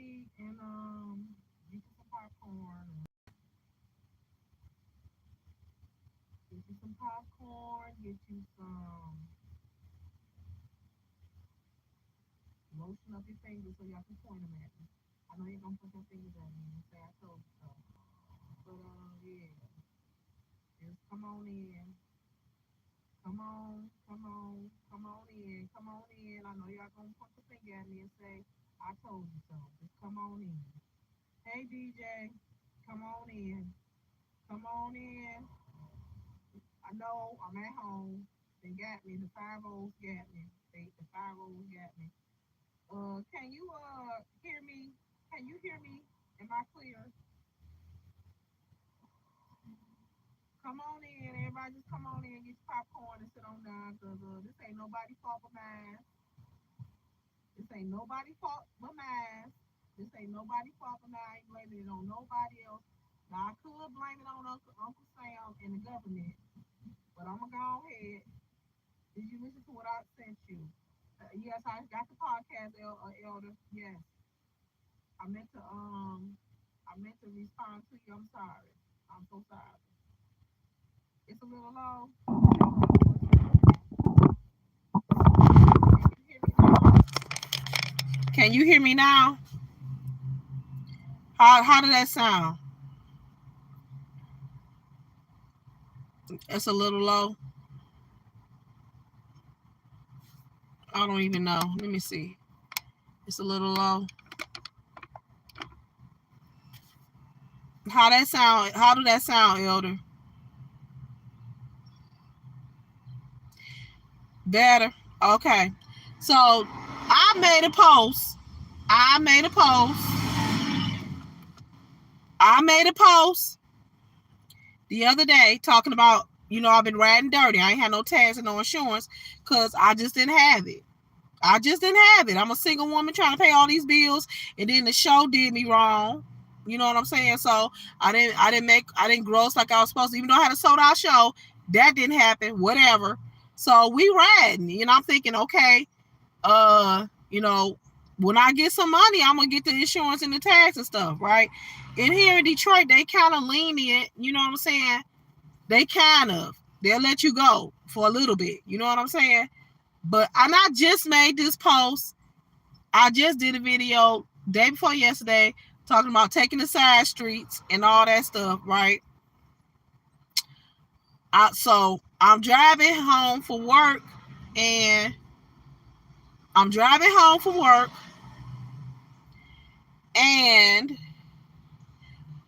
eat and get you some popcorn. Get you some popcorn. Get you some lotion up your fingers so y'all can point them at me. I know you're gonna put your fingers at me and say I told you so. But yeah, just come on in. Come on, come on, come on in, come on in. I know y'all gonna point the finger at me and say, I told you so. Just come on in. Hey DJ, come on in. Come on in. I know I'm at home. They got me. The 5-0s got me. The 5-0s got me. Can you hear me? Can you hear me? Am I clear? Come on in, everybody. Just come on in, get your popcorn and sit on down, cause this ain't nobody fault but mine. This ain't nobody fault but mine. This ain't nobody fault but mine. I ain't blaming it on nobody else. Now I could blame it on Uncle Sam and the government, but I'm gonna go ahead. Did you listen to what I sent you? Yes, I got the podcast, Elder. Yes, I meant to respond to you. I'm sorry. I'm so sorry. It's a little low. Okay, hold on one second. Can you hear me now? Can you hear me now? How did that sound? It's a little low. I don't even know. Let me see. It's a little low. How that sound? How did that sound, Elder? Better. Okay. So I made a post. I made a post. I made a post the other day talking about, I've been riding dirty. I ain't had no tags and no insurance because I just didn't have it. I just didn't have it. I'm a single woman trying to pay all these bills, and then the show did me wrong. You know what I'm saying? So I didn't gross like I was supposed to. Even though I had a sold out show, that didn't happen. Whatever. So we riding. I'm thinking, okay, when I get some money, I'm gonna get the insurance and the tax and stuff, right? And here in Detroit, they kind of lenient. You know what I'm saying? They'll let you go for a little bit. You know what I'm saying? But I not just made this post. I just did a video day before yesterday talking about taking the side streets and all that stuff, right? So I'm driving home from work, and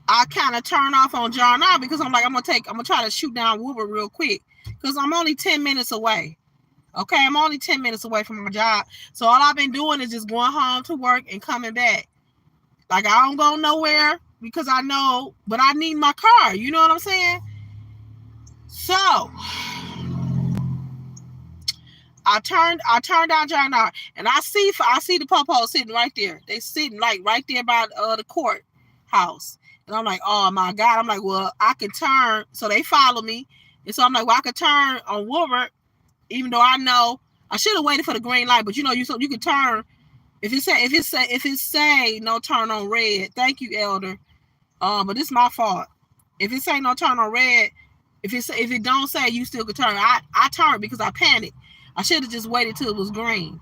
I kind of turn off on John now because I'm like, I'm gonna try to shoot down Woodward real quick because I'm only 10 minutes away. Okay, I'm only 10 minutes away from my job. So all I've been doing is just going home to work and coming back. Like, I don't go nowhere because I know, but I need my car. You know what I'm saying? So I turned down John R, and I see the popo sitting right there. They sitting like right there by the courthouse. And I'm like, oh my God. I'm like, well, I can turn. So they follow me. And so I'm like, well, I could turn on Woodward, even though I know I should have waited for the green light, but you can turn if it say no turn on red. Thank you, Elder. But it's my fault. If it say no turn on red, if it don't say you still could turn, I turned because I panicked. I should have just waited till it was green.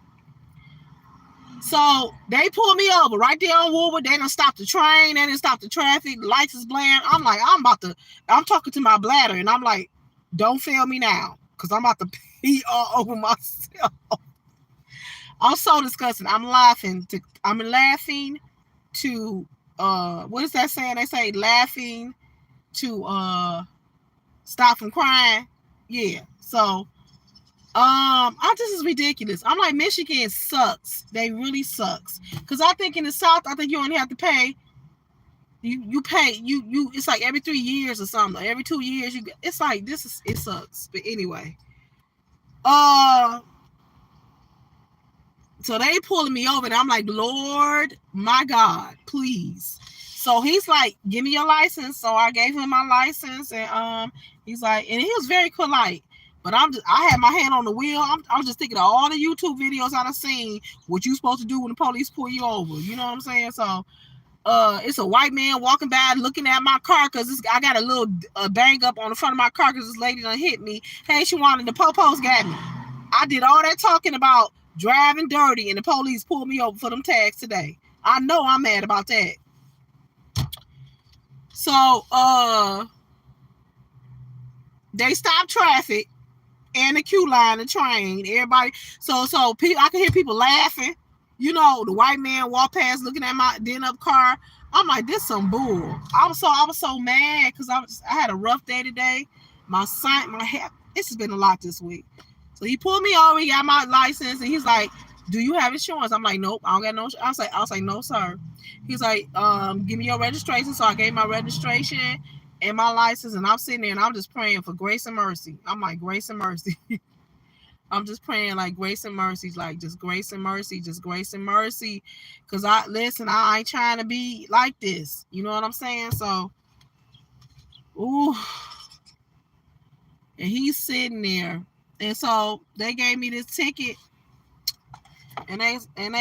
So they pulled me over right there on Woodward. They done stopped the train. They didn't stop the traffic. The lights is blaring. I'm like, I'm talking to my bladder, and I'm like, don't fail me now, because I'm about to pee all over myself. I'm so disgusting. I'm laughing to what is that saying? They say laughing to stop from crying. Yeah. So this is ridiculous. I'm like, Michigan sucks. They really sucks. Because I think in the South, I think you only have to pay. You pay it's like every 3 years or something. Every 2 years it's like it sucks. But anyway. So they pulling me over, and I'm like, Lord, my God, please. So he's like, give me your license. So I gave him my license, and he's like, and he was very polite. But I had my hand on the wheel. I'm just thinking of all the YouTube videos I've seen. What you supposed to do when the police pull you over? You know what I'm saying? So, it's a white man walking by looking at my car because I got a little bang up on the front of my car because this lady done hit me. Hey, she wanted the popos got me. I did all that talking about driving dirty and the police pulled me over for them tags today. I know I'm mad about that. So, they stopped traffic and the queue line, the train, everybody. So people, I can hear people laughing. You know, the white man walked past looking at my dent up car. I'm like, this some bull. I was so mad because I had a rough day today. My hair, this has been a lot this week. So he pulled me over, he got my license, and he's like, do you have insurance? I'm like, nope, I don't got no. I was like, no, sir. He's like, give me your registration. So I gave my registration and my license, and I'm sitting there and I'm just praying for grace and mercy. I'm like, grace and mercy. I'm just praying like grace and mercy, like just grace and mercy, just grace and mercy. Cause I ain't trying to be like this. You know what I'm saying? So, ooh. And he's sitting there. And so they gave me this ticket. And they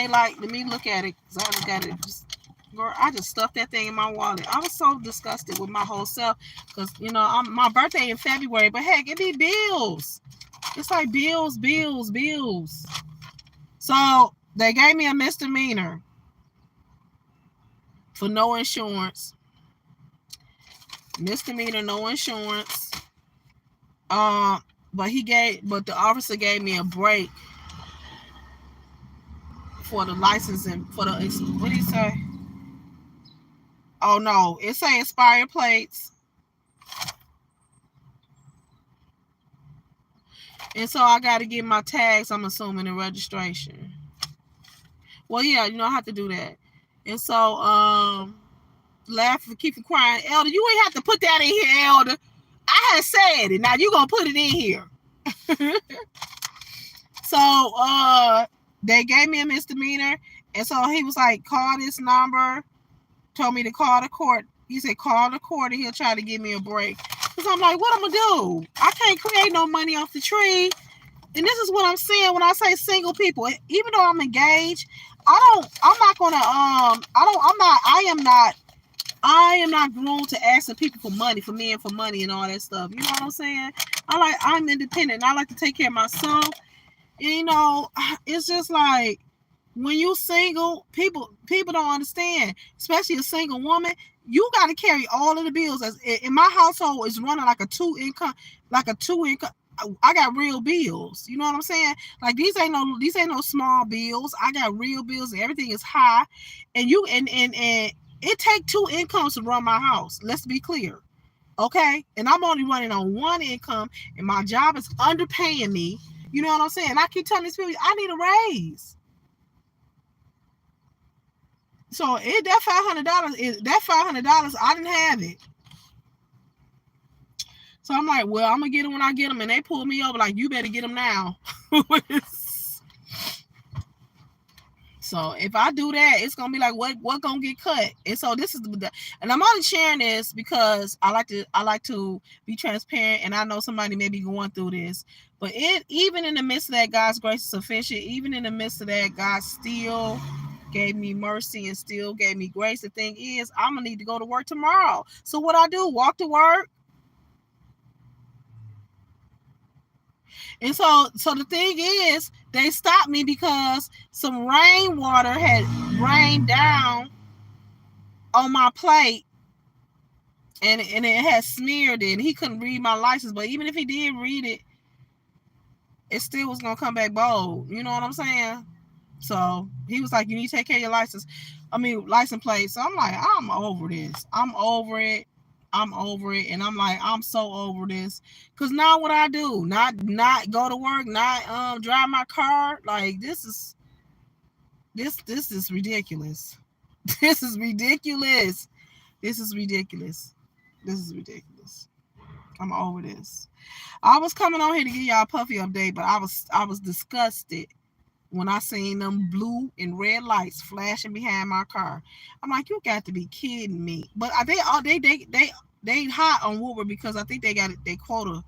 like, let me look at it. Cause I just got it. Girl, I just stuffed that thing in my wallet. I was so disgusted with my whole self. Cause my birthday in February, but heck, it be bills. It's like bills. So they gave me a misdemeanor for no insurance. Misdemeanor, no insurance. But the officer gave me a break for the licensing for the, what did he say? Oh no, it say expired plates. And so I got to get my tags, I'm assuming, and registration. Well, yeah, I have to do that. And so, laughing, keeping crying. Elder, you ain't have to put that in here, Elder. I had said it. Now you going to put it in here. So, they gave me a misdemeanor. And so he was like, call this number. Told me to call the court. He said, call the court and he'll try to give me a break. Because I'm like, what I'm going to do? I can't create no money off the tree. And this is what I'm saying when I say single people. Even though I'm engaged, I am not grown to asking people for money, for men for money and all that stuff. You know what I'm saying? I'm independent and I like to take care of myself. And, it's just like when you single, people don't understand, especially a single woman. You got to carry all of the bills. As in my household is running like a two income. I got real bills. You know what I'm saying? Like these ain't no small bills. I got real bills. And everything is high, and it take two incomes to run my house. Let's be clear, okay? And I'm only running on one income, and my job is underpaying me. You know what I'm saying? I keep telling these people I need a raise. So that $500, I didn't have it. So I'm like, well, I'm going to get them when I get them. And they pulled me over like, you better get them now. So if I do that, it's going to be like, what going to get cut? And so and I'm only sharing this because I like to be transparent. And I know somebody may be going through this. But even in the midst of that, God's grace is sufficient. Even in the midst of that, God still gave me mercy and still gave me grace. The thing is, I'm going to need to go to work tomorrow. So what I do, walk to work. And so the thing is, they stopped me because some rainwater had rained down on my plate and it had smeared it. And he couldn't read my license, but even if he did read it, it still was going to come back bold. You know what I'm saying? So he was like, you need to take care of your license plate. So I'm like, I'm over this. I'm over it. And I'm like, I'm so over this. Cause now what I do, not go to work, not drive my car. Like this is ridiculous. This is ridiculous. I'm over this. I was coming on here to give y'all a puffy update, but I was disgusted when I seen them blue and red lights flashing behind my car. I'm like, you got to be kidding me. But they hot on Woodward because I think they got their quota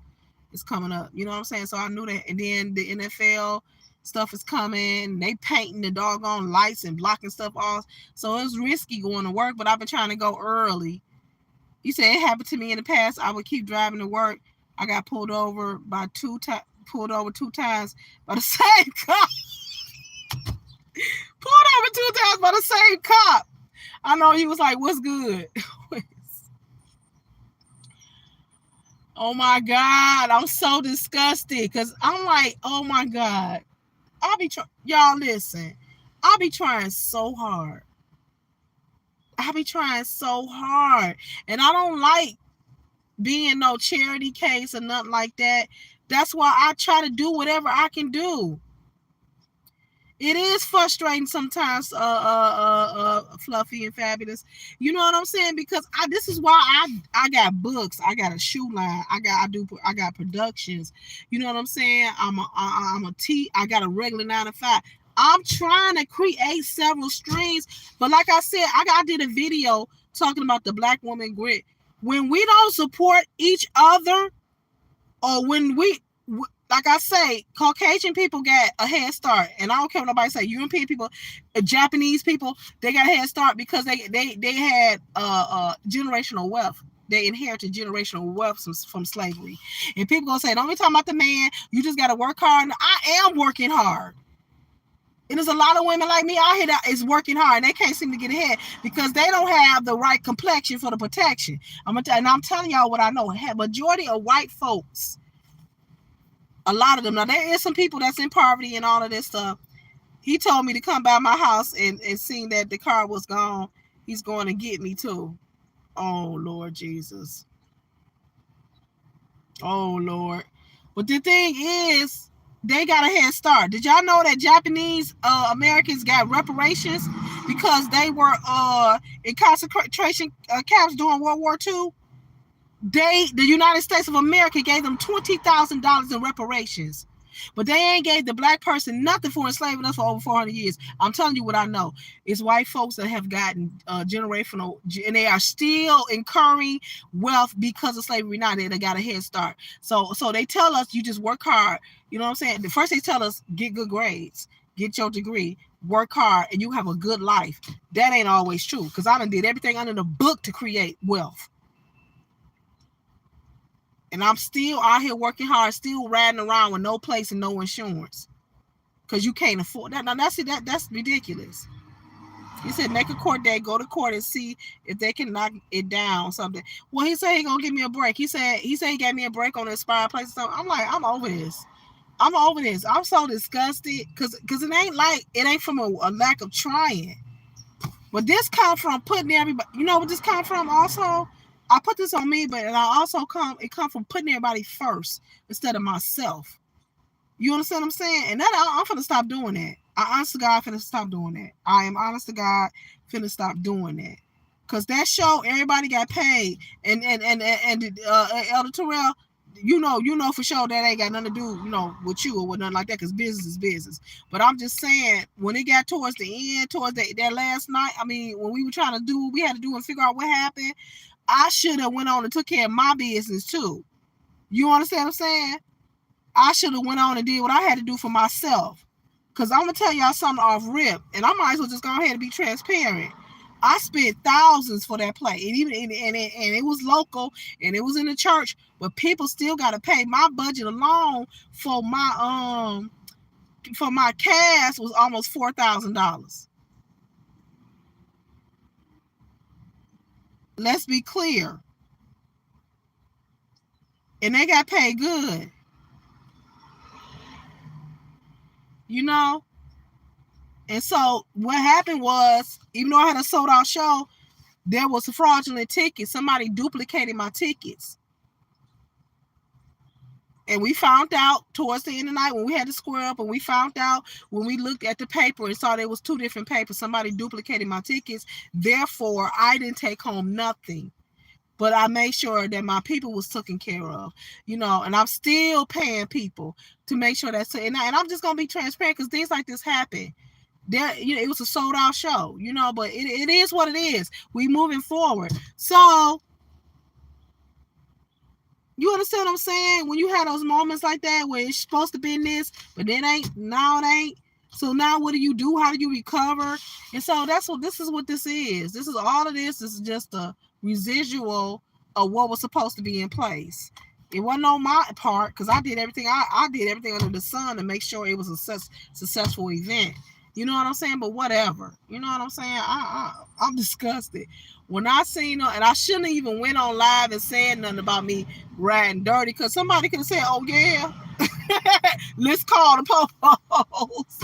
is coming up. You know what I'm saying? So I knew that. And then the NFL stuff is coming. They painting the doggone lights and blocking stuff off. So it was risky going to work, but I've been trying to go early. You said it happened to me in the past. I would keep driving to work. I got pulled over two times by the same cop. Pulled over 2 times by the same cop. I know he was like, "What's good?" Oh my God, I'm so disgusted because I'm like, oh my God, y'all listen, I'll be trying so hard. And I don't like being no charity case or nothing like that. That's why I try to do whatever I can do. It is frustrating sometimes, Fluffy and Fabulous. You know what I'm saying? Because this is why I got books. I got a shoe line. I got productions. You know what I'm saying? I got a regular 9 to 5. I'm trying to create several streams, but like I said, I did a video talking about the Black woman grit. When we don't support each other, or when like I say, Caucasian people got a head start, and I don't care what nobody say. European people, Japanese people, they got a head start because they had generational wealth. They inherited generational wealth from slavery. And people gonna say, "Don't be talking about the man. You just gotta work hard." And I am working hard. And there's a lot of women like me out here that is working hard, and they can't seem to get ahead because they don't have the right complexion for the protection. I'm telling y'all what I know. Majority of white folks, a lot of them. Now, there is some people that's in poverty and all of this stuff. He told me to come by my house and seeing that the car was gone, he's going to get me too. Oh, Lord Jesus. Oh, Lord. But the thing is, they got a head start. Did y'all know that Japanese Americans got reparations because they were in concentration camps during World War II? The United States of America gave them $20,000 in reparations. But they ain't gave the black person nothing for enslaving us for over 400 years. I'm telling you what I know. It's white folks that have gotten generational, and they are still incurring wealth because of slavery now. They got a head start. So they tell us you just work hard. You know what I'm saying? The first they tell us get good grades, get your degree, work hard, and you have a good life. That ain't always true because I done did everything under the book to create wealth. And I'm still out here working hard, still riding around with no place and no insurance. Because you can't afford that. Now, that's ridiculous. He said, make a court date, go to court and see if they can knock it down or something. Well, he said he going to give me a break. He said he gave me a break on the expired place or something. I'm like, I'm over this. I'm so disgusted because it ain't from a lack of trying. But this comes from putting everybody, you know what this comes from also? I put this on me, but it also come from putting everybody first instead of myself. You understand what I'm saying? And that I'm finna stop doing that. I honest to God finna stop doing that. I am honest to God finna stop doing that. Cause that show, everybody got paid. And Elder Terrell, you know for sure that ain't got nothing to do, with you or with nothing like that, because business is business. But I'm just saying, when it got towards the end, towards that last night, I mean, when we were trying to do what we had to do and figure out what happened, I should have went on and took care of my business too. You understand what I'm saying? I should have went on and did what I had to do for myself. Because I'm going to tell y'all something off rip, and I might as well just go ahead and be transparent. I spent thousands for that play, and it was local, and it was in the church, but people still got to pay. My budget alone for my cast was almost $4,000. Let's be clear. And they got paid good. And so what happened was, even though I had a sold out show, there was a fraudulent ticket. Somebody duplicated my tickets. And we found out towards the end of the night when we had to square up, and we found out when we looked at the paper and saw there was 2 different papers. Somebody duplicated my tickets. Therefore, I didn't take home nothing. But I made sure that my people was taken care of, and I'm still paying people to make sure that's it. And I'm just going to be transparent because things like this happen. It was a sold out show, but it is what it is. We moving forward. So You understand what I'm saying? When you have those moments like that where it's supposed to be this, but then ain't, now it ain't. So now what do you do? How do you recover? And so that's what this is, what this is. This is all of this. This is just a residual of what was supposed to be in place. It wasn't on my part because I did everything. I did everything under the sun to make sure it was a successful event. You know what I'm saying? But whatever. You know what I'm saying? I'm disgusted. When I seen her, and I shouldn't even went on live and said nothing about me riding dirty, because somebody could have said, "Oh yeah, let's call the popos."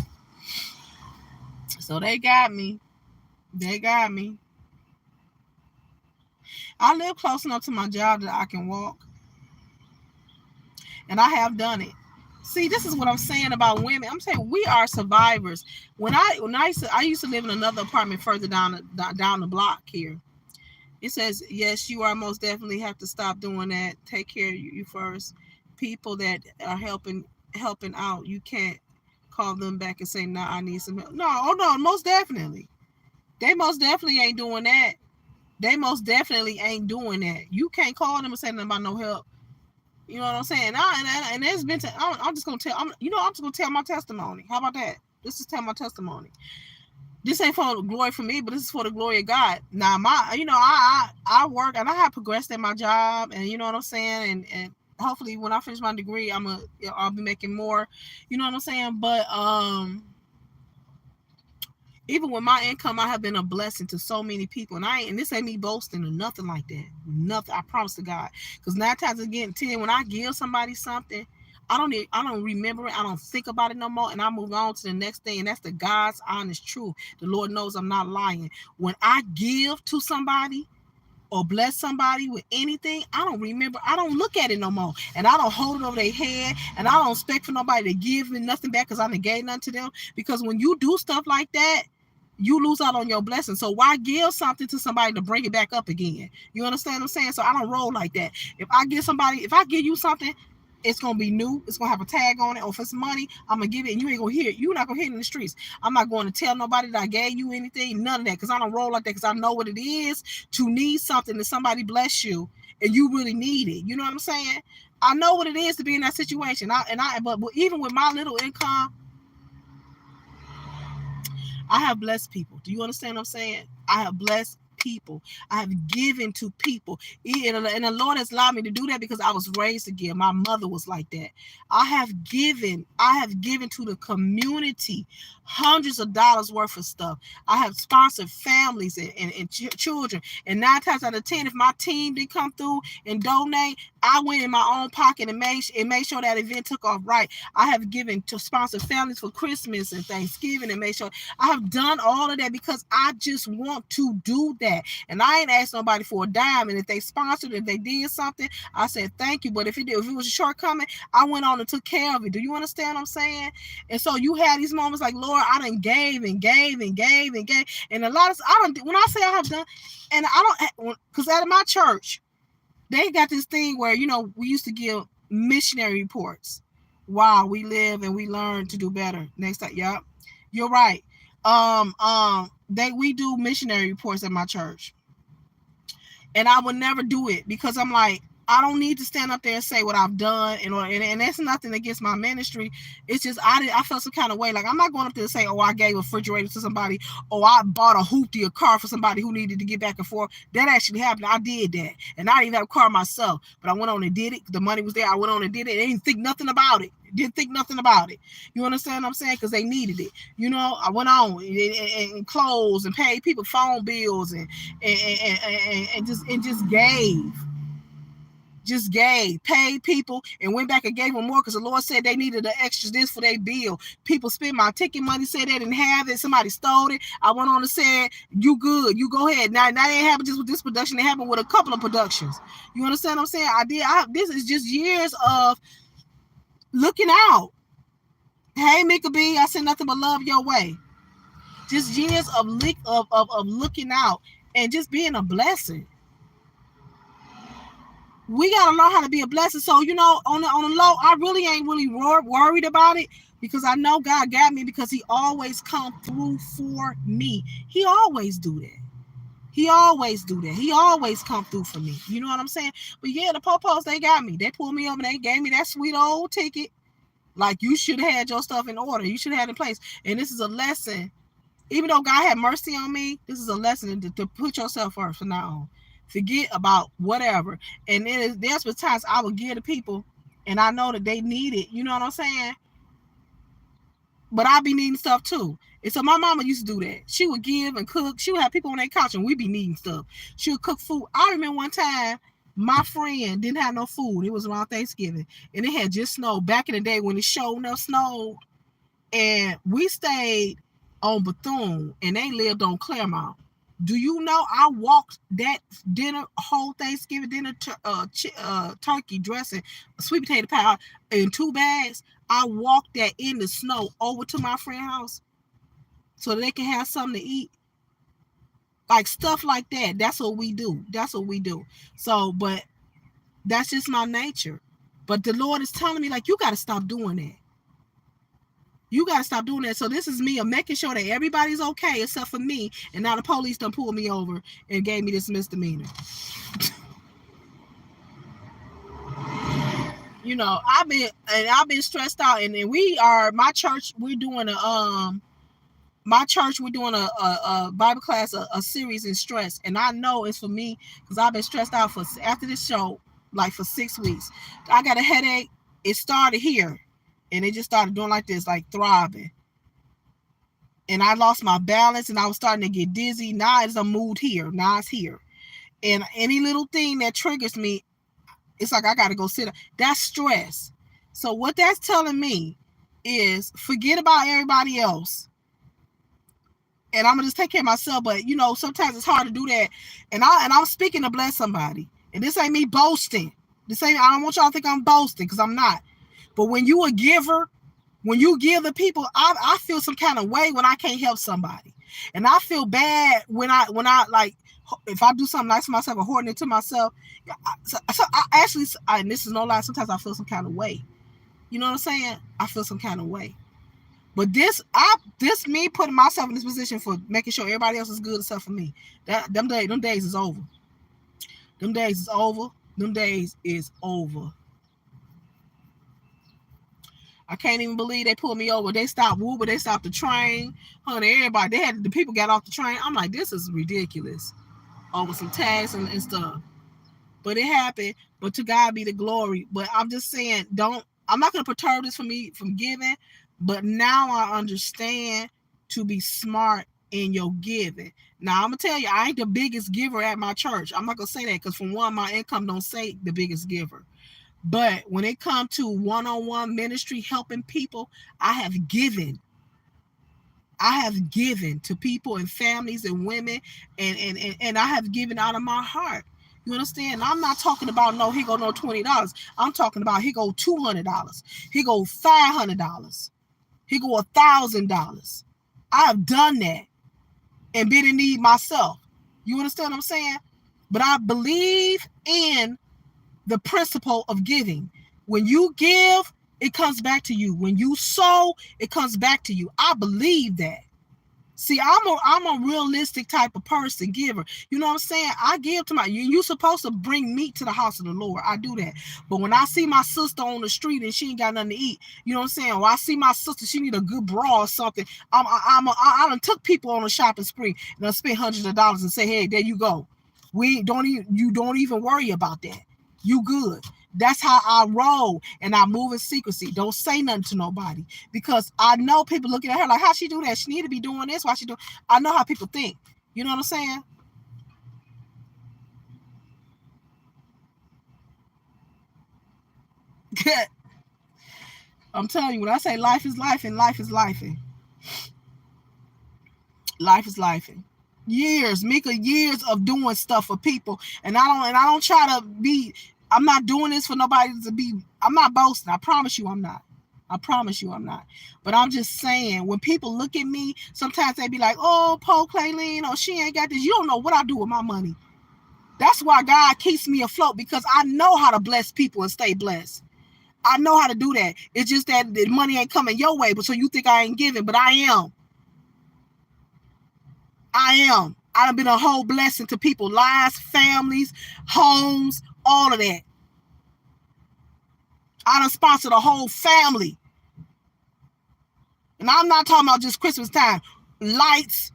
So they got me. They got me. I live close enough to my job that I can walk, and I have done it. See, this is what I'm saying about women. I'm saying we are survivors. When I used to live in another apartment further down the block here. It says, yes, you are most definitely have to stop doing that. Take care of you first. People that are helping out, you can't call them back and say, no, I need some help. No, oh no, most definitely. They most definitely ain't doing that. They most definitely ain't doing that. You can't call them and say nothing about no help. You know what I'm saying? And there's been, I'm just gonna tell, I'm just gonna tell my testimony. How about that? This is tell my testimony. This ain't for the glory for me, but this is for the glory of God. Now, I work and I have progressed in my job, and you know what I'm saying, and hopefully when I finish my degree, I'll be making more. You know what I'm saying, but even with my income, I have been a blessing to so many people, and this ain't me boasting or nothing like that. Nothing. I promise to God, because 9 times again, 10, when I give somebody something. I don't remember it. I don't think about it no more. And I move on to the next thing. And that's the God's honest truth. The Lord knows I'm not lying. When I give to somebody or bless somebody with anything, I don't remember. I don't look at it no more. And I don't hold it over their head. And I don't expect for nobody to give me nothing back because I done gave nothing to them. Because when you do stuff like that, you lose out on your blessing. So why give something to somebody to bring it back up again? You understand what I'm saying? So I don't roll like that. If I give you something, it's gonna be new. It's gonna have a tag on it. Or if it's money, I'm gonna give it, and you ain't gonna hear it. You're not gonna hear it in the streets. I'm not going to tell nobody that I gave you anything. None of that, because I don't roll like that. Because I know what it is to need something that somebody bless you, and you really need it. You know what I'm saying? I know what it is to be in that situation. But even with my little income, I have blessed people. Do you understand what I'm saying? I have blessed people. I have given to people. And the Lord has allowed me to do that because I was raised to give. My mother was like that. I have given to the community hundreds of dollars worth of stuff. I have sponsored families and children. And 9 times out of 10, if my team didn't come through and donate, I went in my own pocket and made sure that event took off right. I have given to sponsor families for Christmas and Thanksgiving and made sure I have done all of that because I just want to do that. And I ain't asked nobody for a dime. And if they sponsored, if they did something, I said thank you. But if it was a shortcoming, I went on and took care of it. Do you understand what I'm saying? And so you had these moments like, Lord, I done gave and gave and gave and gave. And a lot of I don't when I say I have done, and I don't, because out of my church, they got this thing where, we used to give missionary reports. Wow, we live and we learn to do better. Next time, yep. You're right. We do missionary reports at my church, and I would never do it because I'm like, I don't need to stand up there and say what I've done, and that's nothing against my ministry. It's just I felt some kind of way. Like, I'm not going up there to say, oh, I gave a refrigerator to somebody, or I bought a hoopty, a car for somebody who needed to get back and forth. That actually happened. I did that, and I didn't even have a car myself, but I went on and did it. The money was there. I went on and did it. I didn't think nothing about it. Didn't think nothing about it. You understand what I'm saying? Because they needed it. I went on and clothes and paid people phone bills and just paid people, and went back and gave them more because the Lord said they needed the extras this for their bill. People spent my ticket money, said they didn't have it, somebody stole it. I went on and said, you good, you go ahead. Now it ain't happened just with this production, it happened with a couple of productions. You understand what I'm saying? This is just years of looking out. Hey, Mika B, I send nothing but love your way. Just years of looking out and just being a blessing. We gotta learn how to be a blessing. So, on the low, I really ain't really worried about it because I know God got me because He always come through for me. He always do that. He always do that. He always come through for me. You know what I'm saying? But yeah, the popos, they got me. They pulled me up and they gave me that sweet old ticket. Like, you should have had your stuff in order. You should have had it in place. And this is a lesson. Even though God had mercy on me, this is a lesson to put yourself first from now on. Forget about whatever. And there's been times I would give to people and I know that they need it. You know what I'm saying? But I be needing stuff too. And so my mama used to do that. She would give and cook. She would have people on their couch and we'd be needing stuff. She would cook food. I remember one time my friend didn't have no food. It was around Thanksgiving. And it had just snowed back in the day when it showed enough snowed. And we stayed on Bethune and they lived on Claremont. Do you know I walked that dinner, whole Thanksgiving dinner, turkey dressing, sweet potato pie in 2 bags? I walked that in the snow over to my friend's house so they can have something to eat. Like stuff like that. That's what we do. That's what we do. So, but that's just my nature. But the Lord is telling me, like, you got to stop doing that. You got to stop doing that. So this is me. I'm making sure that everybody's okay except for me. And now the police done pulled me over and gave me this misdemeanor. You know, I've been stressed out. And we are, my church, we're doing a Bible class, a series in stress. And I know it's for me because I've been stressed out after this show, like for 6 weeks. I got a headache. It started here. And it just started doing like this, like throbbing. And I lost my balance and I was starting to get dizzy. Now it's a mood here. Now it's here. And any little thing that triggers me, it's like I got to go sit up. That's stress. So what that's telling me is forget about everybody else. And I'm going to just take care of myself. But, you know, sometimes it's hard to do that. And I'm speaking to bless somebody. And this ain't me boasting. I don't want y'all to think I'm boasting because I'm not. But when you a giver, when you give the people, I feel some kind of way when I can't help somebody. And I feel bad when I like, if I do something nice for myself or hoarding it to myself. So I actually, and this is no lie, sometimes I feel some kind of way. You know what I'm saying? I feel some kind of way. But this me putting myself in this position for making sure everybody else is good except for me. Them days is over. Them days is over. Them days is over. I can't even believe they pulled me over. They stopped Uber. They stopped the train. Honey, everybody. The people got off the train. I'm like, this is ridiculous. Over some tags and stuff. But it happened. But to God be the glory. But I'm just saying, I'm not going to perturb this for me from giving. But now I understand to be smart in your giving. Now, I'm going to tell you, I ain't the biggest giver at my church. I'm not going to say that because, for one, my income don't say the biggest giver. But when it comes to one-on-one ministry, helping people, I have given to people and families and women, and I have given out of my heart. You understand? I'm not talking about here go no $20. I'm talking about here go $200. Here go $500. Here go $1,000. I have done that and been in need myself. You understand what I'm saying? But I believe in the principle of giving. When you give, it comes back to you. When you sow, it comes back to you. I believe that. See, I'm a realistic type of person, giver. You know what I'm saying? I give to you're supposed to bring meat to the house of the Lord. I do that. But when I see my sister on the street and she ain't got nothing to eat, you know what I'm saying? Or I see my sister, she need a good bra or something. I done took people on a shopping spree and I spent hundreds of dollars and say, hey, there you go. You don't even worry about that. You good. That's how I roll, and I move in secrecy. Don't say nothing to nobody because I know people looking at her like, how she do that? She need to be doing this. Why she do? I know how people think. You know what I'm saying? I'm telling you, when I say life is life and life is life, life is life. Years, Mika, years of doing stuff for people, and I don't try to be. I'm not doing this for nobody to be. I'm not boasting. I promise you I'm not. But I'm just saying, when people look at me, sometimes they be like, oh, Paul Clayleen, or she ain't got this. You don't know what I do with my money. That's why God keeps me afloat, because I know how to bless people and stay blessed. I know how to do that. It's just that the money ain't coming your way, but so you think I ain't giving, but I am. I've been a whole blessing to people, lives, families, homes, all of that. I done sponsored a whole family. And I'm not talking about just Christmas time. Lights,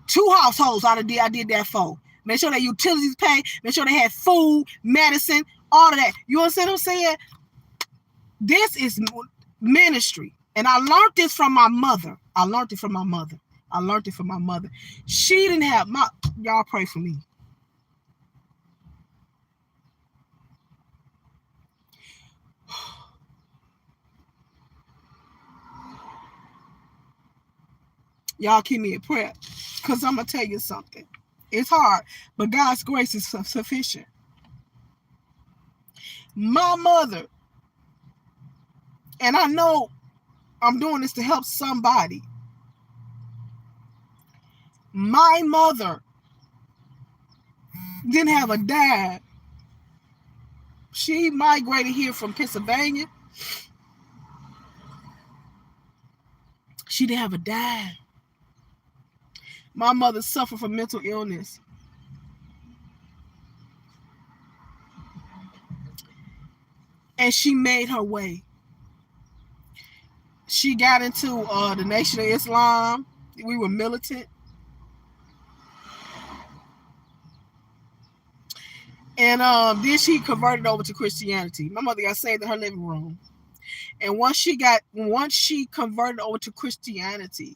2 households I did that for. Make sure their utilities paid. Make sure they had food, medicine, all of that. You understand what I'm saying? This is ministry. And I learned this from my mother. She didn't have y'all pray for me. Y'all keep me in prayer. Because I'm going to tell you something. It's hard, but God's grace is sufficient. My mother, and I know I'm doing this to help somebody. My mother didn't have a dad. She migrated here from Pennsylvania. She didn't have a dad. My mother suffered from mental illness. And she made her way. She got into the Nation of Islam. We were militant. And then she converted over to Christianity. My mother got saved in her living room. And once she converted over to Christianity,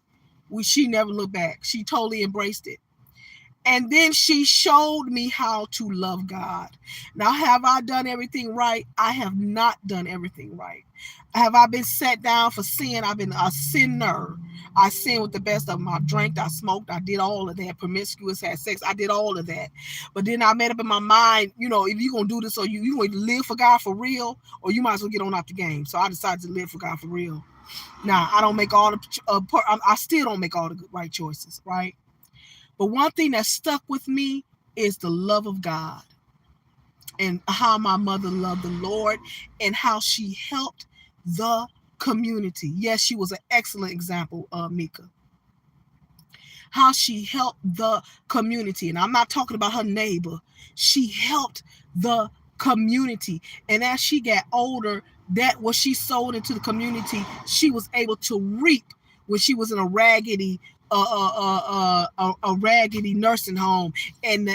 she never looked back. She totally embraced it. And then she showed me how to love God. Now, have I done everything right? I have not done everything right. Have I been set down for sin? I've been a sinner. I sinned with the best of them. I drank, I smoked, I did all of that. Promiscuous, had sex, I did all of that. But then I made up in my mind, if you're going to do this, or you going to live for God for real, or you might as well get on out the game. So I decided to live for God for real. Now, I don't make all the, I still don't make all the right choices, right? But one thing that stuck with me is the love of God and how my mother loved the Lord and how she helped the community. Yes, she was an excellent example, Mika. How she helped the community. And I'm not talking about her neighbor. She helped the community. And as she got older, that what she sold into the community, she was able to reap when she was in a raggedy nursing home, and the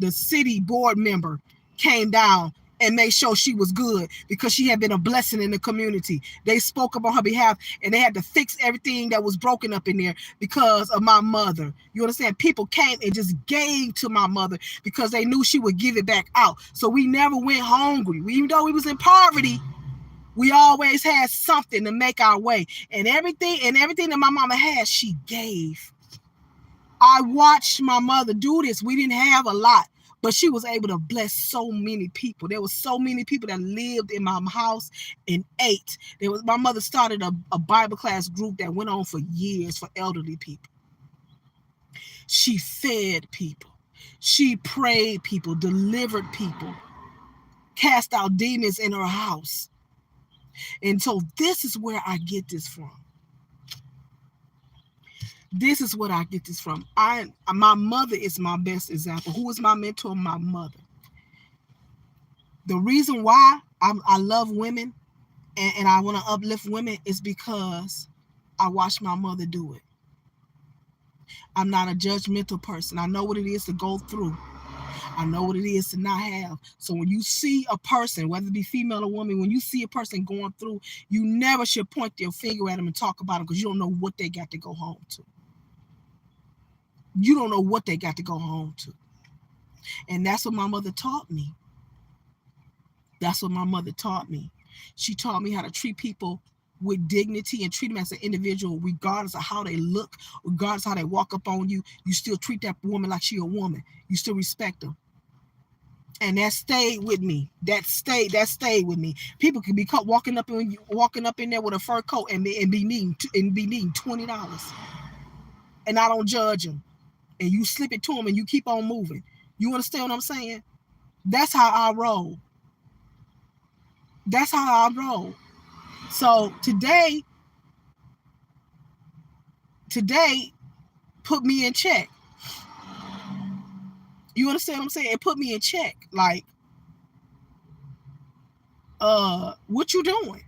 city board member came down and made sure she was good because she had been a blessing in the community. They spoke up on her behalf, and they had to fix everything that was broken up in there because of my mother. You understand? People came and just gave to my mother because they knew she would give it back out. So we never went hungry. Even though we was in poverty, we always had something to make our way. And everything that my mama had, she gave. I watched my mother do this. We didn't have a lot, but she was able to bless so many people. There were so many people that lived in my house and ate. My mother started a Bible class group that went on for years for elderly people. She fed people. She prayed people, delivered people, cast out demons in her house. And so this is where I get this from. This is what I get this from. My mother is my best example. Who is my mentor? My mother. The reason why I love women and I want to uplift women is because I watched my mother do it. I'm not a judgmental person. I know what it is to go through. I know what it is to not have. So when you see a person, whether it be female or woman, when you see a person going through, you never should point your finger at them and talk about them because you don't know what they got to go home to. You don't know what they got to go home to. And that's what my mother taught me. That's what my mother taught me. She taught me how to treat people with dignity and treat them as an individual, regardless of how they look, regardless of how they walk up on you. You still treat that woman like she a woman. You still respect them. And that stayed with me. That stayed with me. People can be caught walking up in there with a fur coat and be needing $20. And I don't judge them. And you slip it to them and you keep on moving. You understand what I'm saying? That's how I roll. That's how I roll. So today, today put me in check. You understand what I'm saying? It put me in check. Like, what you doing?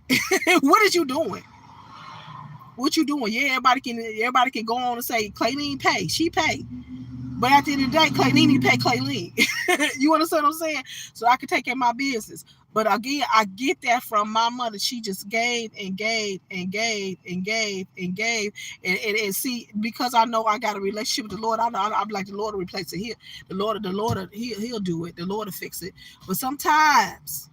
What is you doing? What you doing? Yeah, everybody can go on and say Clayleen pay, she pay. But at the end of the day, Clayleen need to pay Clayleen. You understand what I'm saying? So I can take care of my business. But again, I get that from my mother. She just gave and gave and gave and gave and gave. And see, because I know I got a relationship with the Lord, I'm like, the Lord will replace it here. The Lord, he'll do it. The Lord will fix it. But sometimes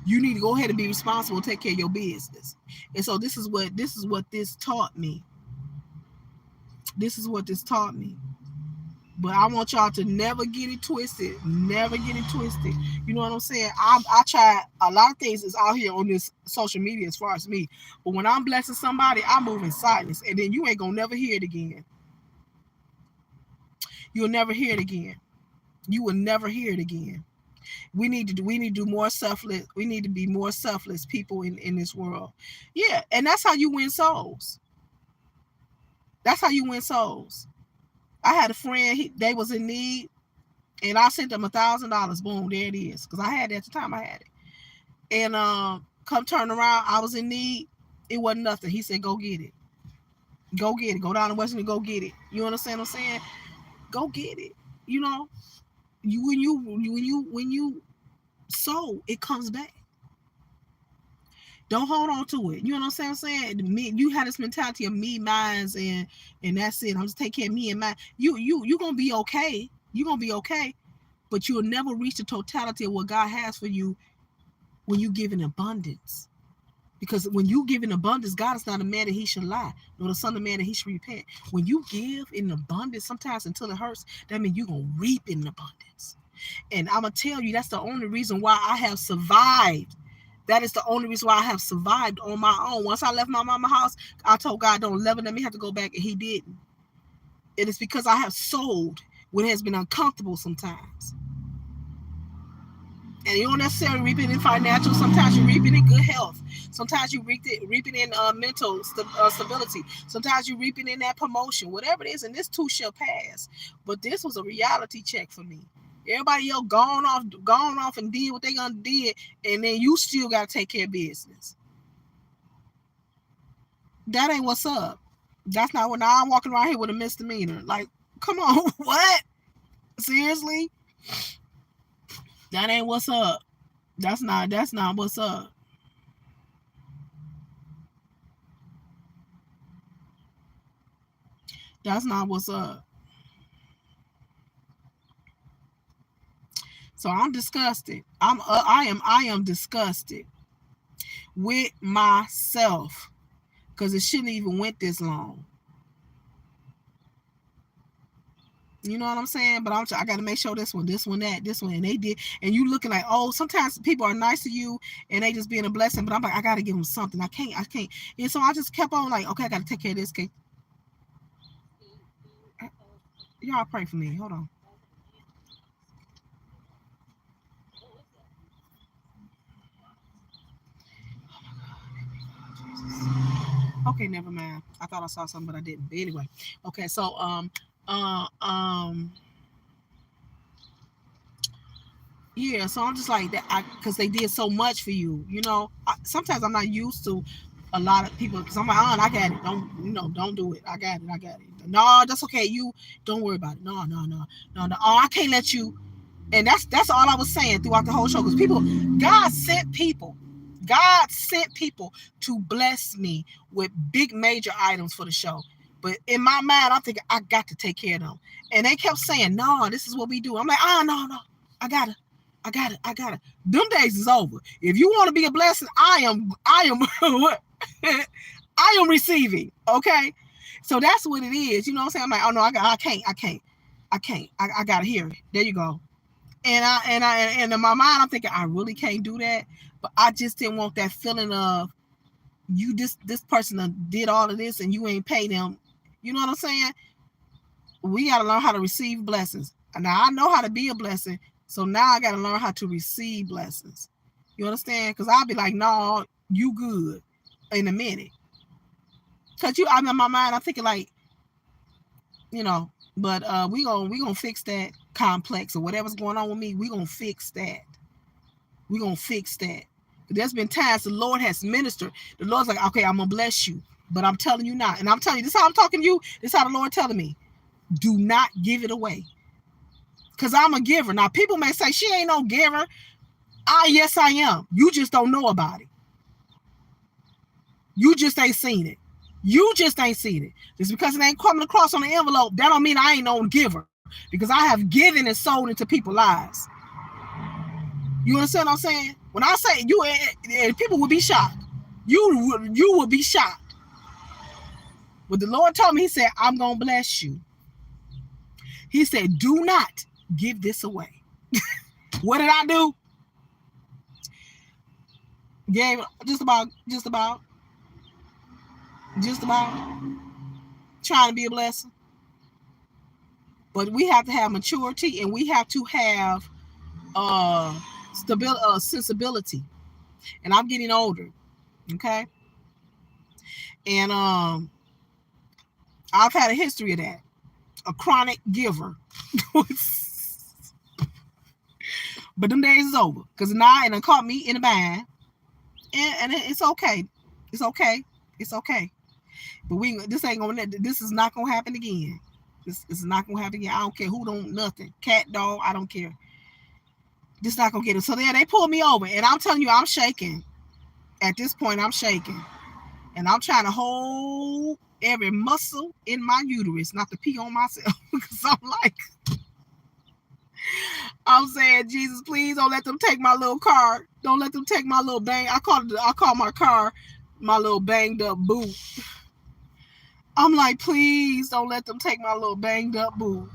you need to go ahead and be responsible, take care of your business. And so this is what this taught me. This is what this taught me. But I want y'all to never get it twisted. Never get it twisted. You know what I'm saying? I try a lot of things is out here on this social media as far as me. But when I'm blessing somebody, I move in silence. And then you ain't gonna never hear it again. You'll never hear it again. You will never hear it again. We need to do more selfless. We need to be more selfless people in this world. Yeah, and that's how you win souls. That's how you win souls. I had a friend, they was in need, and I sent them $1,000. Boom, there it is. Because I had it at the time, I had it. And come turn around, I was in need. It wasn't nothing. He said, go get it. Go get it. Go down to Western and go get it. You understand what I'm saying? Go get it. You know, when you sow, it comes back. Don't hold on to it. You know what I'm saying? You had this mentality of me, mines, and that's it. I'm just taking care of me and mine. You gonna be okay. You're gonna be okay, but you'll never reach the totality of what God has for you when you give in abundance. Because when you give in abundance, God is not a man that he should lie, nor the son of man that he should repent. When you give in abundance, sometimes until it hurts, that means you're gonna reap in abundance. And I'm gonna tell you, that's the only reason why I have survived. That is the only reason why I have survived on my own. Once I left my mama's house, I told God, don't never let me have to go back, and he didn't. It is because I have sold when it has been uncomfortable sometimes. And you don't necessarily reap it in financial. Sometimes you reap it in good health. Sometimes you reap it in mental stability. Sometimes you reap it in that promotion. Whatever it is, and this too shall pass. But this was a reality check for me. Everybody else gone off and did what they gonna did, and then you still gotta take care of business. That ain't what's up. That's not what. Now I'm walking around here with a misdemeanor. Like, come on, what? Seriously? That ain't what's up. That's not what's up. That's not what's up. So I'm disgusted. I am disgusted with myself because it shouldn't even went this long. You know what I'm saying? But I got to make sure this one, and they did. And you looking like, oh, sometimes people are nice to you and they just being a blessing. But I'm like, I got to give them something. I can't. And so I just kept on like, okay, I got to take care of this. Okay. Y'all pray for me. Hold on. Okay, never mind. I thought I saw something, but I didn't. But anyway, okay. So yeah. So I'm just like that because they did so much for you. You know, sometimes I'm not used to a lot of people because I'm like, oh, I got it. Don't do it. I got it. No, that's okay. You don't worry about it. No. Oh, I can't let you. And that's all I was saying throughout the whole show because God sent people to bless me with big major items for the show. But in my mind, I'm thinking I got to take care of them. And they kept saying, no, this is what we do. I'm like, no, I got it. Them days is over. If you want to be a blessing, I am I am receiving. Okay. So that's what it is. You know what I'm saying? I'm like, oh no, I can't. I gotta hear it. There you go. And in my mind, I'm thinking I really can't do that. But I just didn't want that feeling of you. This person did all of this and you ain't paid them. You know what I'm saying? We got to learn how to receive blessings. Now I know how to be a blessing, so now I got to learn how to receive blessings. You understand? Because I'll be like, no, you good in a minute. Cause I'm in my mind, I'm thinking like, but we gonna fix that complex or whatever's going on with me. We gonna fix that. We gonna fix that. There's been times the Lord has ministered. The Lord's like, okay, I'm gonna bless you, but I'm telling you not. And I'm telling you, this is how I'm talking to you. This is how the Lord telling me, do not give it away. Cause I'm a giver. Now people may say she ain't no giver. Yes, I am. You just don't know about it. You just ain't seen it. You just ain't seen it. Just because it ain't coming across on the envelope, that don't mean I ain't no giver. Because I have given and sold into people's lives. You understand what I'm saying? When I say you, people will be shocked. You will be shocked. But the Lord told me, he said, I'm going to bless you. He said, do not give this away. What did I do? Gave just about trying to be a blessing. But we have to have maturity, and we have to have stability, sensibility. And I'm getting older, okay? And I've had a history of that, a chronic giver. But them days is over, because now it caught me in a bind, and it's okay. It's okay. It's okay. But this is not gonna happen again. This is not gonna happen again. I don't care who, don't nothing. Cat, dog, I don't care. This not gonna get it. So they pulled me over, and I'm telling you, I'm shaking. At this point, I'm shaking, and I'm trying to hold every muscle in my uterus not to pee on myself, because I'm saying, Jesus, please don't let them take my little car. Don't let them take my little bang. I call my car my little banged up boot. I'm like, please don't let them take my little banged up boot.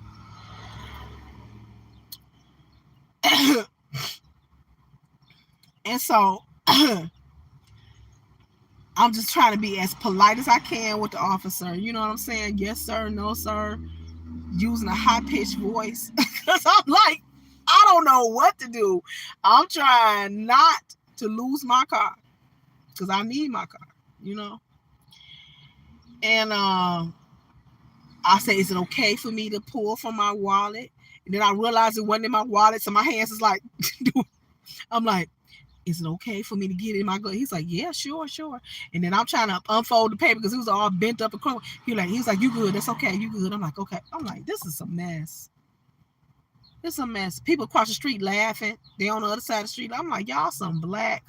And so I'm just trying to be as polite as I can with the officer. You know what I'm saying? Yes, sir. No, sir. Using a high-pitched voice. Because I'm like, I don't know what to do. I'm trying not to lose my car, because I need my car, And I said, is it okay for me to pull from my wallet? And then I realized it wasn't in my wallet, so my hands is like, I'm like, is it okay for me to get in my glove? He's like, yeah, sure. And then I'm trying to unfold the paper because it was all bent up and crumpled. He was like, you good? That's okay. You good? I'm like, okay. I'm like, this is a mess. This is a mess. People across the street laughing. They on the other side of the street. I'm like, y'all some black.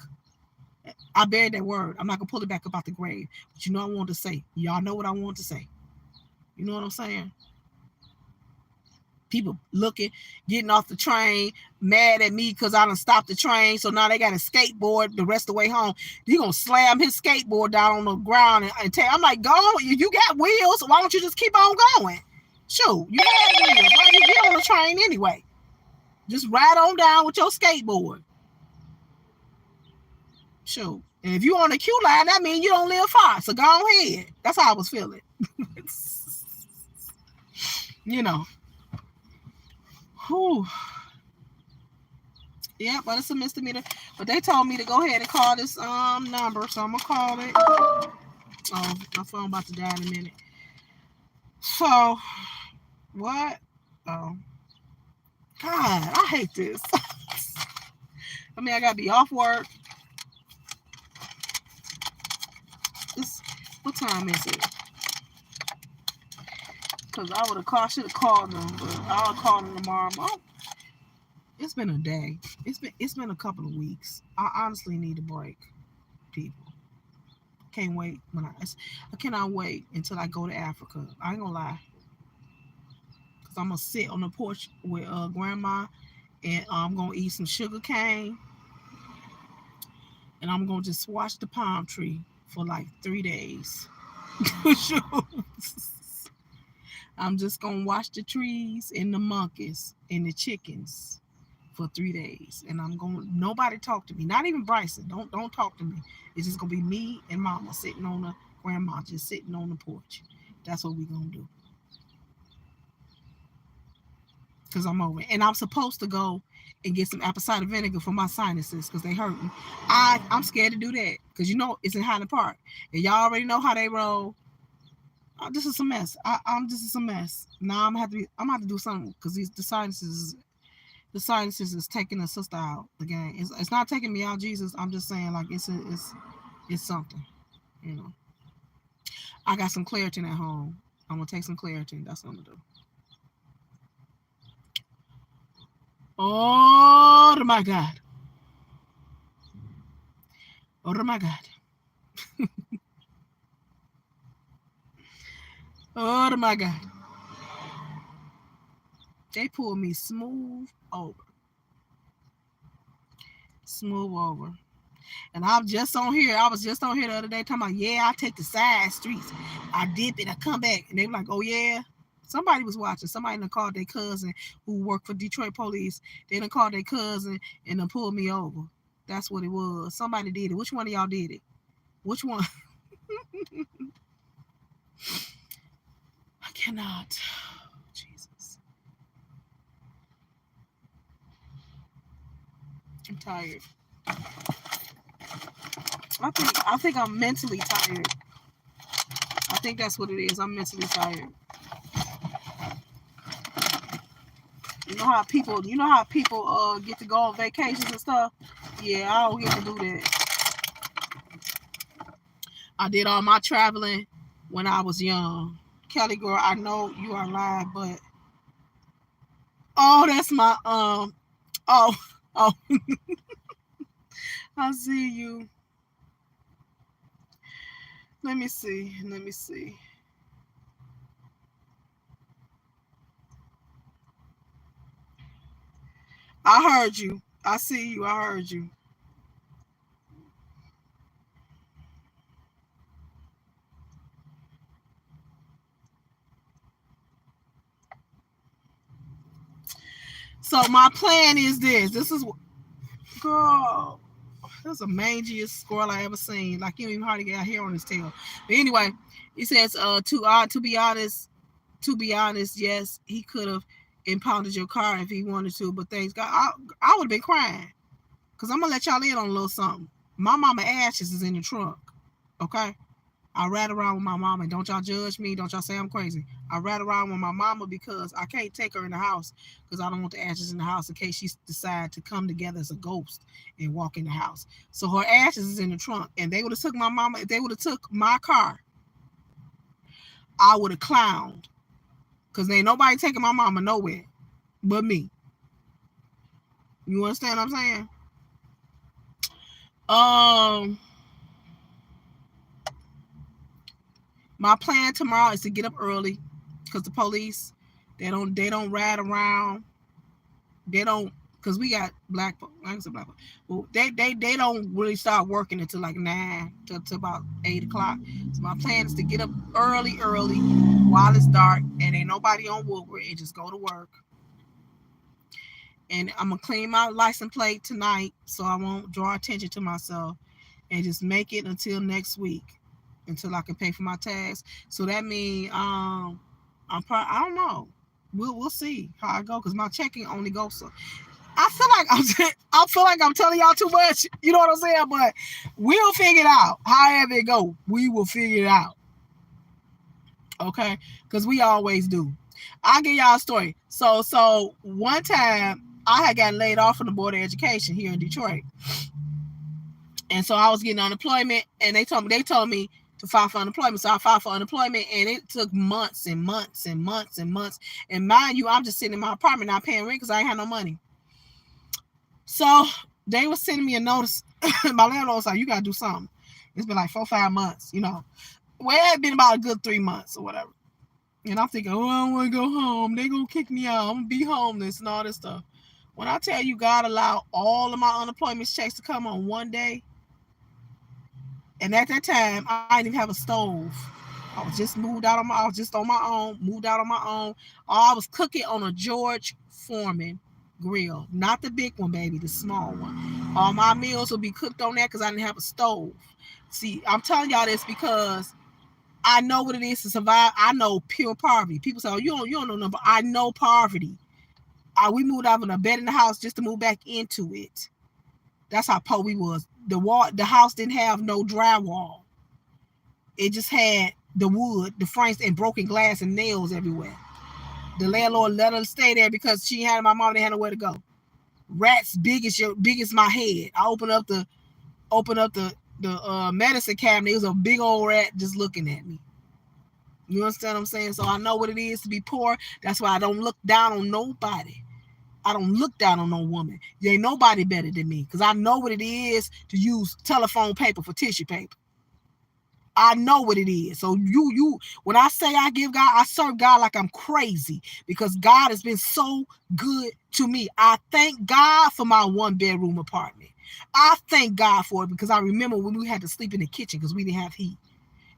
I buried that word. I'm not gonna pull it back up out the grave. But I want to say. Y'all know what I want to say. You know what I'm saying? People looking, getting off the train, mad at me because I done stopped the train. So now they got a skateboard the rest of the way home. He gonna slam his skateboard down on the ground and tell. I'm like, go on, you got wheels, so why don't you just keep on going? Shoot, you got wheels. Why you get on the train anyway? Just ride on down with your skateboard. Shoot. And if you on the queue line, that means you don't live far. So go ahead. That's how I was feeling. Whew. Yeah, but it's a misdemeanor. But they told me to go ahead and call this number, so I'm gonna call it. Oh, my phone about to die in a minute. So, what? Oh, God, I hate this. I mean, I gotta be off work. What time is it? Because I should have called them, but I'll call them tomorrow. It's been a day. It's been a couple of weeks. I honestly need a break, people. Can't wait I cannot wait until I go to Africa. I ain't gonna lie. Because I'm gonna sit on the porch with grandma, and I'm gonna eat some sugar cane, and I'm gonna just watch the palm tree for like 3 days. I'm just gonna watch the trees and the monkeys and the chickens for 3 days, and nobody talk to me, not even Bryson. Don't talk to me. It's just gonna be me and mama sitting on the grandma just sitting on the porch. That's what we gonna do, because I'm over it. And I'm supposed to go and get some apple cider vinegar for my sinuses because they hurt me. I'm scared to do that because it's in Highland Park, and y'all already know how they roll. This is a mess. This is a mess. Now I'm gonna have to do something because the sinuses is taking the sister out the game. It's not taking me out, Jesus. I'm just saying like it's something, you know. I got some Claritin at home. I'm gonna take some Claritin. That's what I'm gonna do. Oh my God. Oh my God. Oh my God. They pulled me smooth over. Smooth over. And I was just on here. I was just on here the other day talking about, yeah, I take the side streets. I dip it, I come back. And they were like, oh yeah. Somebody was watching. Somebody done called their cousin who worked for Detroit police. They done called their cousin and done pulled me over. That's what it was. Somebody did it. Which one of y'all did it? Which one? I cannot. Jesus. I'm tired. I think I'm mentally tired. I think that's what it is. I'm mentally tired. You know how people get to go on vacations and stuff? Yeah, I don't get to do that. I did all my traveling when I was young. Kelly girl, I know you are live, but oh, that's my oh I see you. Let me see. I heard you. I see you. I heard you. So my plan is this. This is girl. That's the mangiest squirrel I ever seen. Like you don't even hardly get hair on his tail. But anyway, he says, to be honest, yes, he could have impounded your car if he wanted to, but things got I would have been crying. Cause I'm gonna let y'all in on a little something. My mama ashes is in the trunk. Okay? I ride around with my mama, and don't y'all judge me. Don't y'all say I'm crazy. I ride around with my mama because I can't take her in the house because I don't want the ashes in the house in case she decide to come together as a ghost and walk in the house. So her ashes is in the trunk, and they would have took my mama. If they would have took my car, I would have clowned because ain't nobody taking my mama nowhere but me. You understand what I'm saying? My plan tomorrow is to get up early because the police they don't ride around. They don't because we got black folk. I said black folk. Well, they don't really start working until like 9 to about 8 o'clock. So my plan is to get up early while it's dark and ain't nobody on Woodward and just go to work. And I'm gonna clean my license plate tonight so I won't draw attention to myself and just make it until next week until I can pay for my tax. So that means I don't know. We'll see how I go because my checking only goes so. I feel like I'm telling y'all too much. You know what I'm saying? But we'll figure it out. However it go, we will figure it out. Okay? Because we always do. I'll give y'all a story. So one time I had gotten laid off from the Board of Education here in Detroit. And so I was getting unemployment and they told me to file for unemployment. So I filed for unemployment and it took months and months and months and months. And mind you, I'm just sitting in my apartment not paying rent because I ain't had no money. So they were sending me a notice. My landlord was like, you got to do something. It's been like 4 or 5 months, you know. Well, it had been about a good 3 months or whatever. And I'm thinking, oh, I don't want to go home. They're going to kick me out. I'm going to be homeless and all this stuff. When I tell you God allowed all of my unemployment checks to come on one day, and at that time, I didn't even have a stove. I was just I was just on my own, moved out on my own. I was cooking on a George Foreman grill. Not the big one, baby, the small one. All my meals would be cooked on that because I didn't have a stove. See, I'm telling y'all this because I know what it is to survive. I know pure poverty. People say, oh, you don't know nothing, but I know poverty. We moved out of a bed in the house just to move back into it. That's how poor we was. The house didn't have no drywall. It just had the wood, the frames, and broken glass and nails everywhere. The landlord let her stay there because she had my mom. They had nowhere to go. Rats big as my head. I opened up the medicine cabinet. It was a big old rat just looking at me. You understand what I'm saying? So I know what it is to be poor. That's why I don't look down on nobody. I don't look down on no woman. There ain't nobody better than me because I know what it is to use telephone paper for tissue paper. I know what it is. So when I say I give God, I serve God like I'm crazy because God has been so good to me. I thank God for my 1-bedroom apartment. I thank God for it because I remember when we had to sleep in the kitchen because we didn't have heat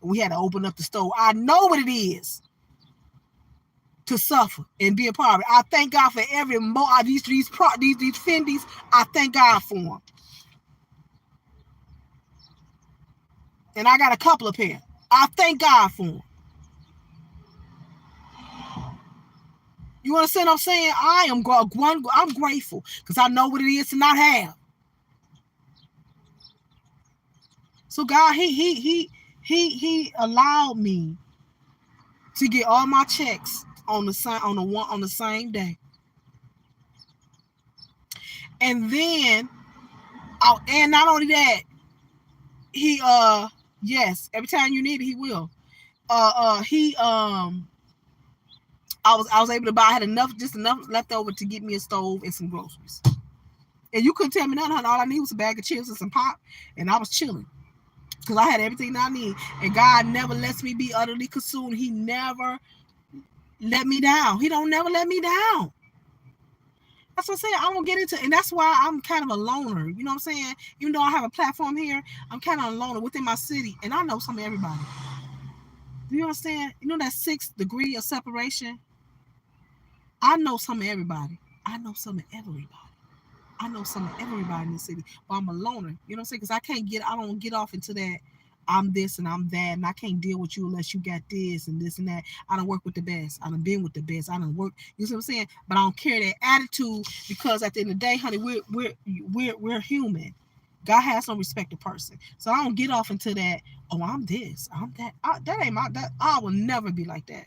and we had to open up the stove. I know what it is to suffer and be a part of it. I thank God for every these Fendies. I thank God for them. And I got a couple of pair. I thank God for them. You understand what I'm saying? I'm grateful because I know what it is to not have. So God, he allowed me to get all my checks on the same day. And then and not only that, he yes, every time you need it, he will. I was able to buy. I had enough left over to get me a stove and some groceries. And you couldn't tell me nothing. All I needed was a bag of chips and some pop, and I was chilling because I had everything I need. And God never lets me be utterly consumed. He never let me down. He don't never let me down. That's what I'm saying. I don't get into, and that's why I'm kind of a loner. You know what I'm saying? Even though I have a platform here, I'm kind of a loner within my city, and I know some of everybody. Do you understand? You know that 6th degree of separation? I know some of everybody. I know some of everybody in the city. But I'm a loner. You know what I'm saying? Because I don't get off into that I'm this and I'm that, and I can't deal with you unless you got this and this and that. I don't work with the best. I done been with the best. I don't work. You see what I'm saying? But I don't carry that attitude because at the end of the day, honey, we're human. God has no respect of person. So I don't get off into that. Oh, I'm this. I'm that. That ain't that. I will never be like that.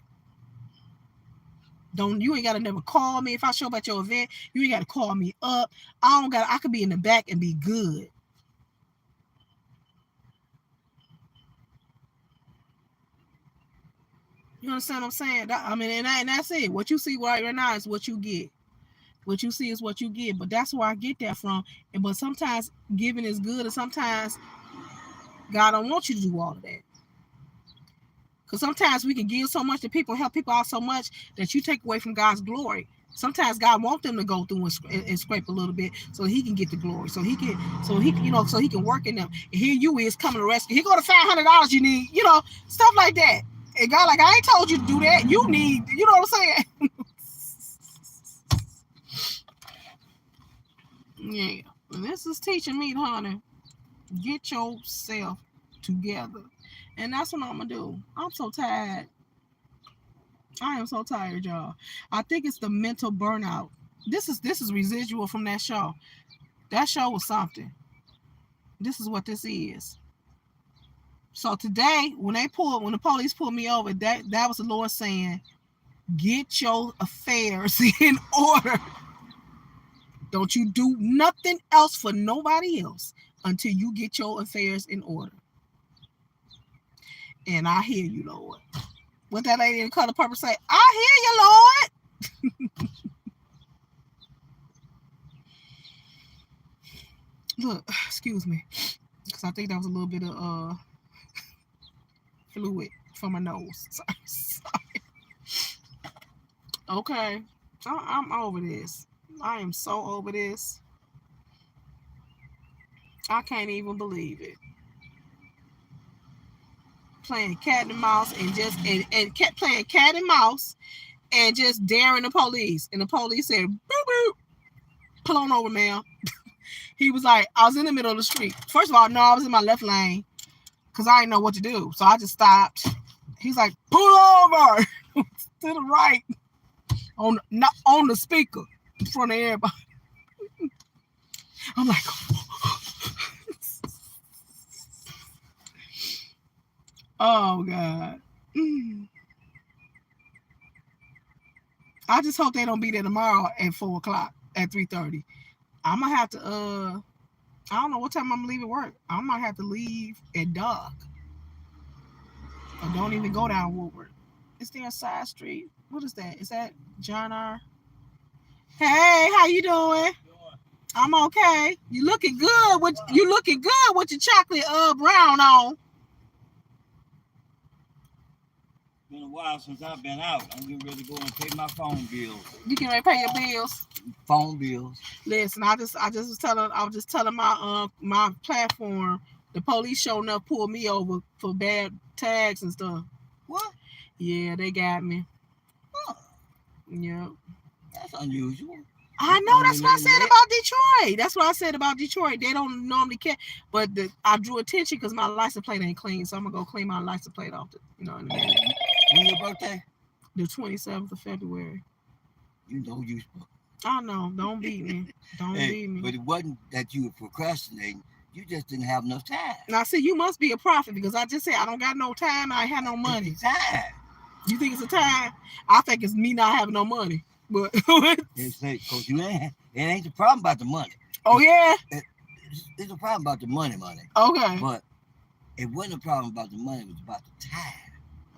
You ain't gotta never call me if I show up at your event. You ain't gotta call me up. I could be in the back and be good. You understand what I'm saying? And that's it. What you see right now is what you get. What you see is what you get. But that's where I get that from. But sometimes giving is good, and sometimes God don't want you to do all of that. Because sometimes we can give so much to people, help people out so much that you take away from God's glory. Sometimes God wants them to go through and scrape a little bit so he can get the glory. So he can work in them. And here you is coming to rescue. Here go the $500 you need, stuff like that. And God, like, I ain't told you to do that. You need, you know what I'm saying? Yeah. And this is teaching me, honey, get yourself together. And that's what I'm going to do. I'm so tired. I am so tired, y'all. I think it's the mental burnout. This is residual from that show. That show was something. This is what this is. So today, when the police pulled me over, that was the Lord saying, get your affairs in order. Don't you do nothing else for nobody else until you get your affairs in order. And I hear you, Lord. What that lady in color purple say? I hear you, Lord. Look, excuse me, because I think that was a little bit of fluid from my nose. Sorry. Okay, I'm over this. I am so over this. I can't even believe it. Playing cat and mouse and kept playing cat and mouse and just daring the police. And the police said, boop, boop, pull on over, ma'am. He was like, I was in the middle of the street. First of all, no, I was in my left lane because I didn't know what to do. So I just stopped. He's like, pull over to the right on the speaker in front of everybody. I'm like, oh God. Mm. I just hope they don't be there tomorrow at 4 o'clock at 3:30. I'm gonna have to I don't know what time I'm leaving work. I might have to leave at dark. Or don't even go down Woodward. Is there a side street? What is that? Is that John R? Hey, how you doing? I'm okay. You looking good. You looking good with your chocolate brown on. Been a while since I've been out. I'm getting ready to go and pay my phone bills. You can ready to pay your bills? Phone bills. Listen, I was just telling my platform, the police showing up pulled me over for bad tags and stuff. What? Yeah, they got me. Huh. Yeah. That's unusual. I know. That's what I said about Detroit. That's what I said about Detroit. They don't normally care, but I drew attention because my license plate ain't clean, so I'm gonna go clean my license plate off. In a minute. When your birthday? The 27th of February. You know you. I know. Don't beat me. Don't beat me. But it wasn't that you were procrastinating. You just didn't have enough time. Now, see, you must be a prophet because I just said I don't got no time. I ain't have no money. It's time. You think it's a time? I think it's me not having no money. But because it ain't the problem about the money. Oh yeah, it's a problem about the money. Okay, but it wasn't a problem about the money. It was about the time.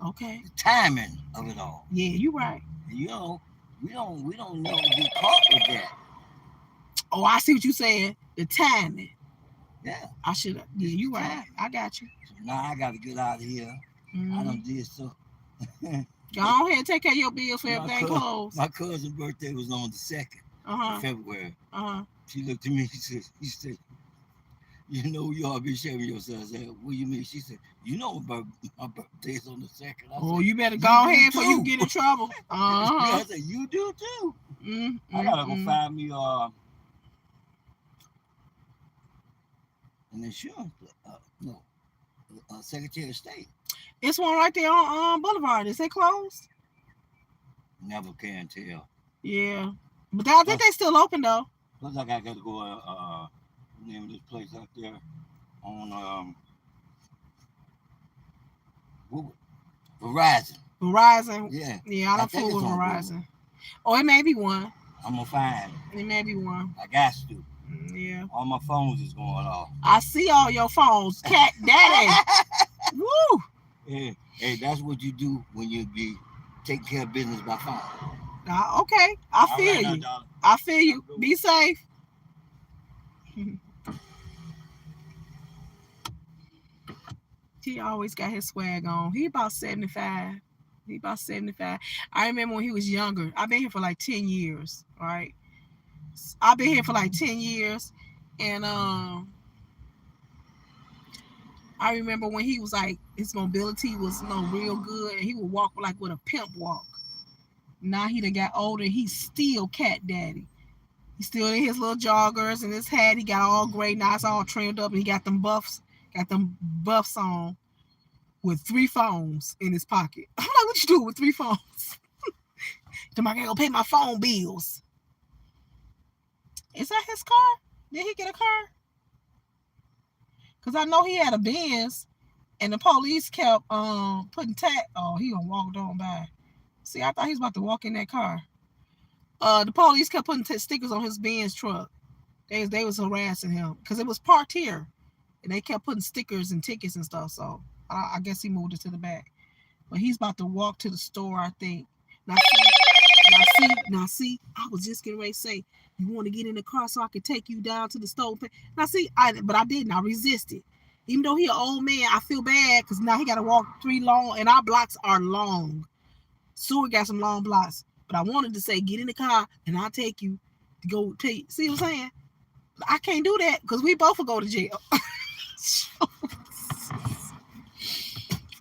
Okay, the timing of it all. Yeah, you right. You know, we don't know to get caught with that. Oh, I see what you saying. The timing. Yeah, I should. Yeah, you right. I got you. So now I got to get out of here. I done did so. Go ahead and take care of your bills for everything closed. My cousin's birthday was on the 2nd of February. She looked at me. She said, "You know, you ought to be shaming yourself." I said, "What do you mean?" She said, "You know, my birthday is on the 2nd." Said, you better go ahead before you get in trouble. I said, "You do too." I gotta go find me an insurance. Secretary of State. It's one right there on Boulevard. Is it closed? Never can tell. Yeah, but I think they still open though. Plus, I gotta go. Name of this place out there on Verizon. Verizon. Yeah. I don't fool with Verizon. Oh, it may be one. I'm gonna find it. It may be one. I got to. Yeah. All my phones is going off. I see all your phones, cat daddy. Woo. Hey, that's what you do when you be taking care of business by phone. Okay, I feel you. I feel you. Be safe. He always got his swag on. He about 75. I remember when he was younger. I've been here for like 10 years, right? I've been here for like 10 years. And I remember when he was like, his mobility was real good, and he would walk like with a pimp walk. Now he done got older, he's still cat daddy. He's still in his little joggers and his hat. He got all gray, now it's all trimmed up, and he got them buffs on with 3 phones in his pocket. I'm like, what you do with 3 phones? I gotta go pay my phone bills. Is that his car? Did he get a car? Because I know he had a Benz, and the police kept putting oh, he gonna walk on by. See, I thought he was about to walk in that car. The police kept putting stickers on his Benz truck. They was harassing him because it was parked here, and they kept putting stickers and tickets and stuff. So I guess he moved it to the back. But he's about to walk to the store, I think. Now see, I was just getting ready to say, you want to get in the car so I can take you down to the store? Now see, but I didn't. I resisted. Even though he an old man, I feel bad because now he got to walk 3 long, and our blocks are long. Seward got some long blocks. But I wanted to say, get in the car, and I'll take you to go take. See what I'm saying? I can't do that because we both will go to jail.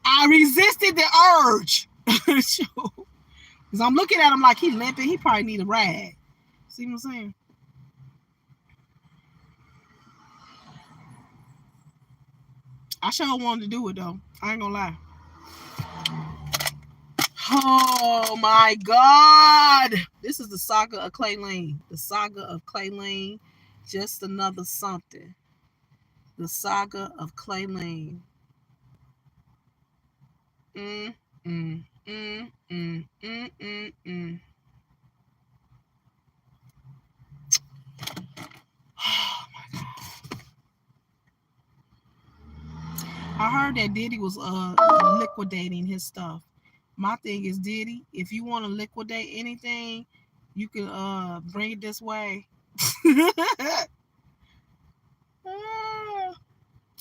I resisted the urge. Because I'm looking at him like he's limping. He probably need a ride. See what I'm saying? I sure wanted to do it, though. I ain't gonna lie. Oh, my God. This is the saga of Clay Lane. The saga of Clay Lane. Just another something. The saga of Clay Lane. Mm, mm, mm, mm, mm, mm. Oh my God. I heard that Diddy was liquidating his stuff. My thing is, Diddy, if you want to liquidate anything, you can bring it this way.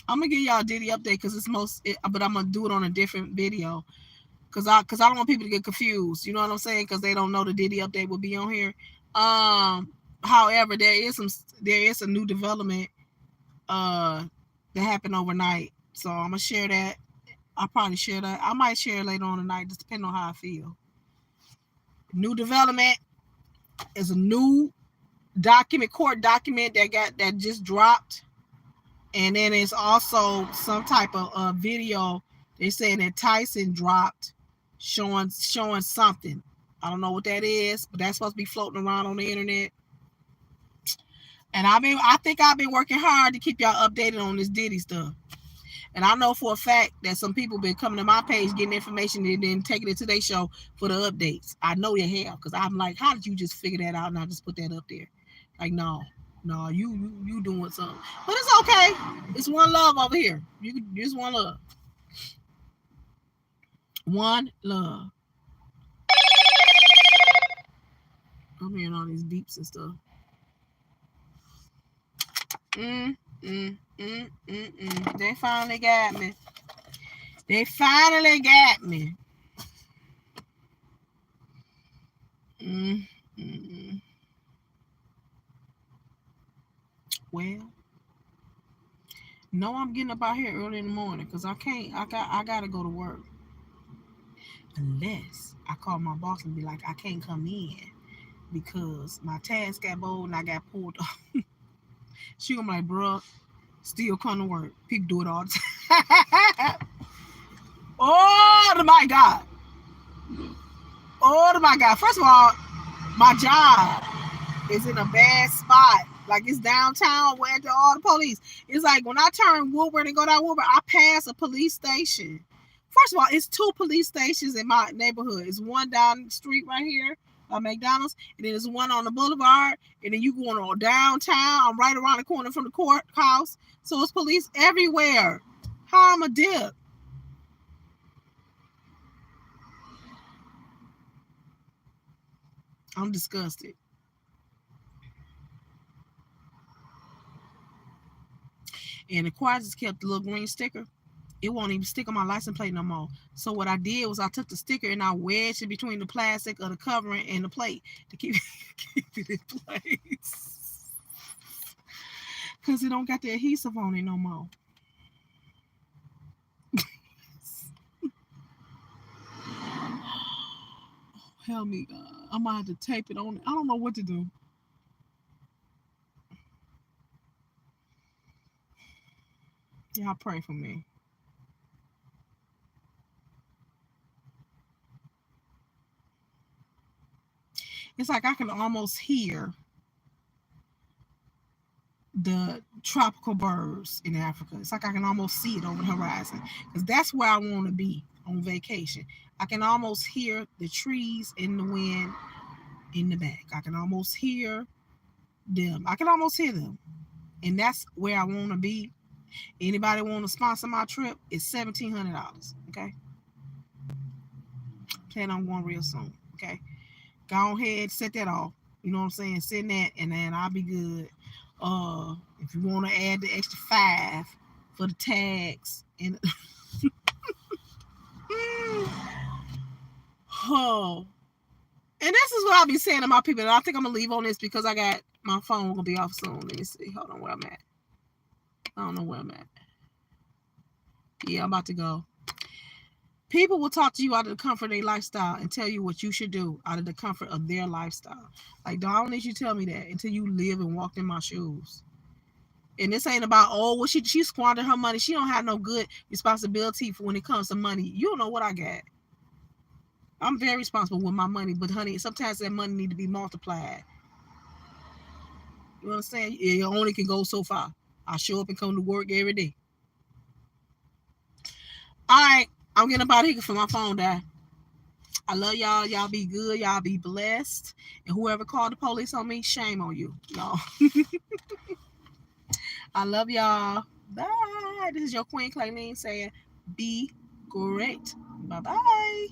I'm gonna give y'all a Diddy update because but I'm gonna do it on a different video because I don't want people to get confused. You know what I'm saying? Because they don't know the Diddy update will be on here. However, there is a new development that happened overnight, so I'm gonna share that. I'll probably share that. I might share it later on tonight, just depending on how I feel. New development is a new court document that just dropped. And then it's also some type of video. They're saying that Tyson dropped showing something. I don't know what that is, but that's supposed to be floating around on the internet. And I think I've been working hard to keep y'all updated on this Diddy stuff. And I know for a fact that some people been coming to my page getting information and then taking it to their show for the updates. I know they have, because I'm like, how did you just figure that out and I just put that up there? Like, no, you doing something. But it's okay. It's one love over here. You just one love. One love. I'm hearing all these beeps and stuff. They finally got me. They finally got me. Well, no, I'm getting up out here early in the morning because I gotta go to work. Unless I call my boss and be like, I can't come in because my task got bold and I got pulled off. She gonna be like, bruh, still come to work. People do it all the time. Oh my God. Oh my God. First of all, my job is in a bad spot. Like, it's downtown where all the police. It's like when I turn Woodward and go down Woodward, I pass a police station. First of all, it's 2 police stations in my neighborhood. It's one down the street right here by McDonald's, and then there's one on the boulevard, and then you going on downtown. I'm right around the corner from the courthouse. So it's police everywhere. How I'm a dip. I'm disgusted. And the car just kept the little green sticker. It won't even stick on my license plate no more. So what I did was I took the sticker and I wedged it between the plastic of the covering and the plate to keep it in place. Because it don't got the adhesive on it no more. Help me, God. I'm going to have to tape it on. I don't know what to do. Y'all pray for me. It's like I can almost hear the tropical birds in Africa. It's like I can almost see it over the horizon because that's where I want to be on vacation. I can almost hear the trees in the wind in the back. I can almost hear them. And that's where I want to be. Anybody want to sponsor my trip? It's $1,700. Okay. Plan on going real soon. Okay. Go ahead, set that off. You know what I'm saying? Send that, and then I'll be good. If you want to add the extra $5 for the tags and oh, and this is what I'll be saying to my people. And I think I'm gonna leave on this because I got my phone gonna be off soon. Let me see. Hold on, where I'm at. I don't know where I'm at. Yeah, I'm about to go. People will talk to you out of the comfort of their lifestyle and tell you what you should do out of the comfort of their lifestyle. Like, don't need you to tell me that until you live and walk in my shoes. And this ain't about, well, she squandered her money. She don't have no good responsibility for when it comes to money. You don't know what I got. I'm very responsible with my money, but honey, sometimes that money need to be multiplied. You know what I'm saying? It only can go so far. I show up and come to work every day. All right. I'm getting up out of here because my phone died. I love y'all. Y'all be good. Y'all be blessed. And whoever called the police on me, shame on you. No. I love y'all. Bye. This is your Queen Claylene saying, be great. Bye-bye.